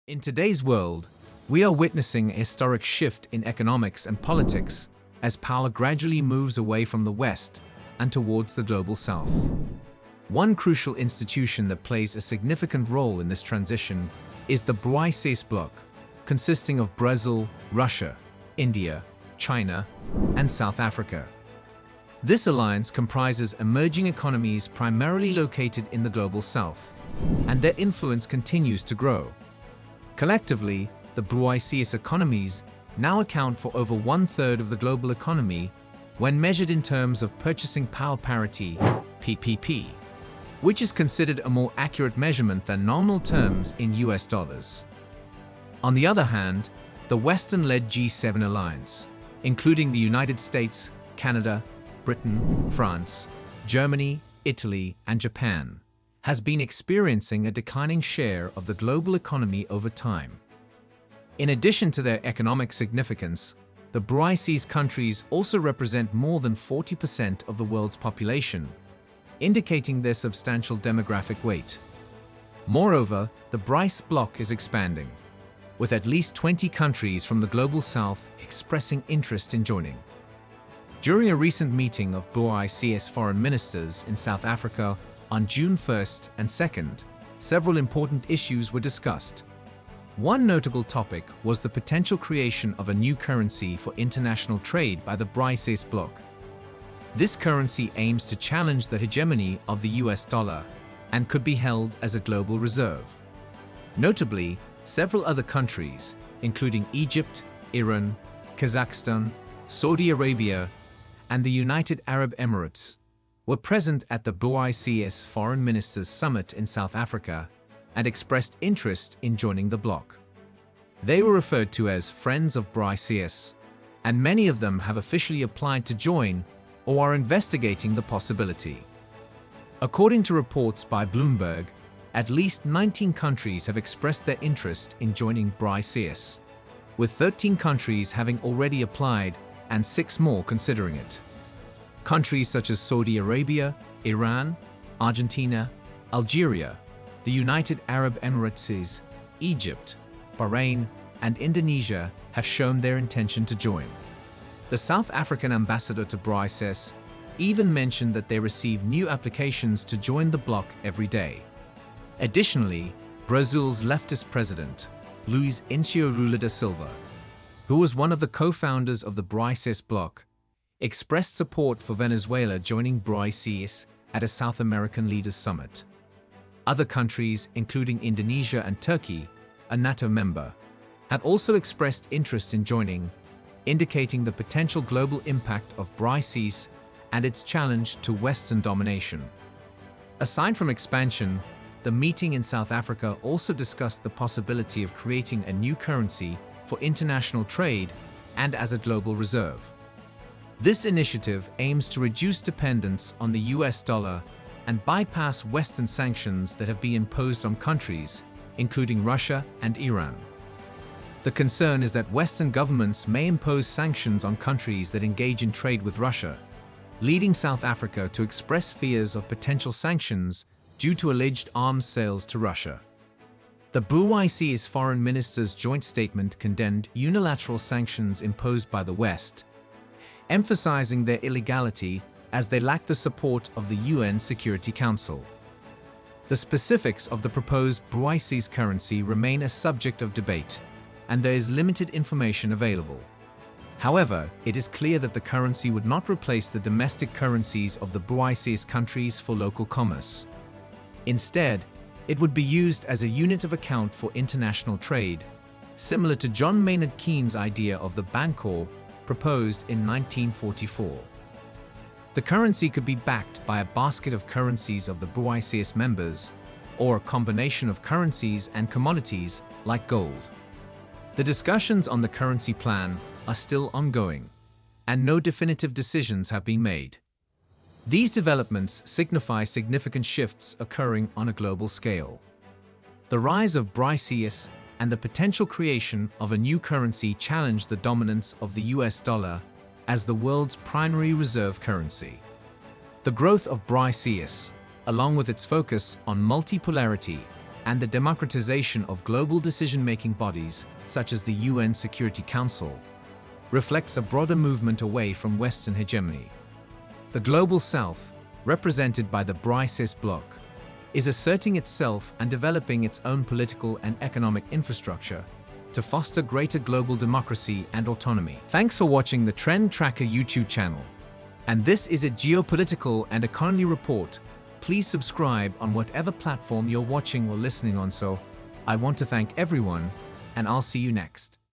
In today's world, we are witnessing a historic shift in economics and politics as power gradually moves away from the West and towards the global South. One crucial institution that plays a significant role in this transition is the BRICS bloc, consisting of Brazil, Russia, India, China, and South Africa. This alliance comprises emerging economies primarily located in the global South, and their influence continues to grow. Collectively, the BRICS economies now account for over one-third of the global economy when measured in terms of purchasing power parity, PPP, which is considered a more accurate measurement than nominal terms in US dollars. On the other hand, the Western-led G7 alliance, including the United States, Canada, Britain, France, Germany, Italy, and Japan, has been experiencing a declining share of the global economy over time. In addition to their economic significance, the BRICS countries also represent more than 40% of the world's population, indicating their substantial demographic weight. Moreover, the BRICS bloc is expanding, with at least 20 countries from the global South expressing interest in joining. During a recent meeting of BRICS foreign ministers in South Africa on June 1st and 2nd, several important issues were discussed. One notable topic was the potential creation of a new currency for international trade by the BRICS bloc. This currency aims to challenge the hegemony of the US dollar and could be held as a global reserve. Notably, several other countries, including Egypt, Iran, Kazakhstan, Saudi Arabia, and the United Arab Emirates, were present at the BRICS Foreign Ministers Summit in South Africa and expressed interest in joining the bloc. They were referred to as Friends of BRICS, and many of them have officially applied to join or are investigating the possibility. According to reports by Bloomberg, at least 19 countries have expressed their interest in joining BRICS, with 13 countries having already applied and 6 more considering it. Countries such as Saudi Arabia, Iran, Argentina, Algeria, the United Arab Emirates, Egypt, Bahrain, and Indonesia have shown their intention to join. The South African ambassador to BRICS even mentioned that they receive new applications to join the bloc every day. Additionally, Brazil's leftist president, Luiz Inácio Lula da Silva, who was one of the co-founders of the BRICS bloc, expressed support for Venezuela joining BRICS at a South American Leaders Summit. Other countries, including Indonesia and Turkey, a NATO member, have also expressed interest in joining, indicating the potential global impact of BRICS and its challenge to Western domination. Aside from expansion, the meeting in South Africa also discussed the possibility of creating a new currency for international trade and as a global reserve. This initiative aims to reduce dependence on the US dollar and bypass Western sanctions that have been imposed on countries, including Russia and Iran. The concern is that Western governments may impose sanctions on countries that engage in trade with Russia, leading South Africa to express fears of potential sanctions due to alleged arms sales to Russia. The BRICS foreign ministers' joint statement condemned unilateral sanctions imposed by the West, emphasizing their illegality as they lack the support of the UN Security Council. The specifics of the proposed BRICS currency remain a subject of debate, and there is limited information available. However, it is clear that the currency would not replace the domestic currencies of the BRICS countries for local commerce. Instead, it would be used as a unit of account for international trade, similar to John Maynard Keynes' idea of the Bancor proposed in 1944. The currency could be backed by a basket of currencies of the BRICS members, or a combination of currencies and commodities like gold. The discussions on the currency plan are still ongoing, and no definitive decisions have been made. These developments signify significant shifts occurring on a global scale. The rise of BRICS and the potential creation of a new currency challenge the dominance of the US dollar as the world's primary reserve currency. The growth of BRICS, along with its focus on multipolarity, and the democratization of global decision-making bodies, such as the UN Security Council, reflects a broader movement away from Western hegemony. The Global South, represented by the BRICS bloc, is asserting itself and developing its own political and economic infrastructure to foster greater global democracy and autonomy. Thanks for watching the Trend Tracker YouTube channel. And this is a geopolitical and economy report. Please subscribe on whatever platform you're watching or listening on. So, I want to thank everyone, and I'll see you next.